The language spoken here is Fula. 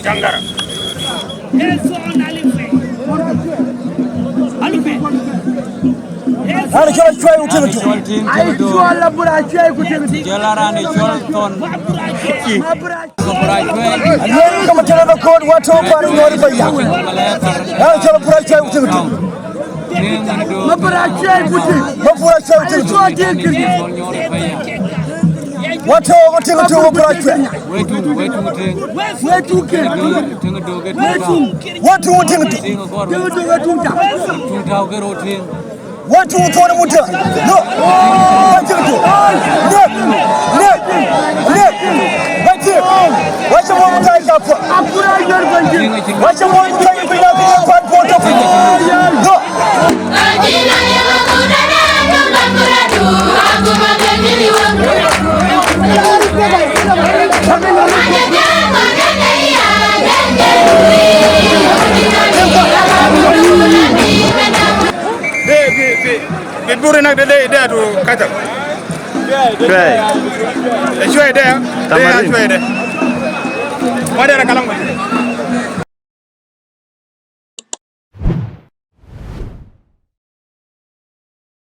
Jangara. Ana chola choi utimtu. Ai chola bura choi utimtu. Jalarani Cholton. Alweli kama tena na code watu hapa ni ngori baya. Ana chola bura choi utimtu. Mabura choi utimtu. Mabura choi utimtu. Watu utimtu mabura choi. Wetu ke. Watu utimtu. Watu utone muta. No. Utimtu. Wacha mwa mtai kafa. Akura yorbanji. Wacha mwa mtai bila kwa poto. No. The boring of the day there to catch up. Enjoy there. Enjoy there. What are the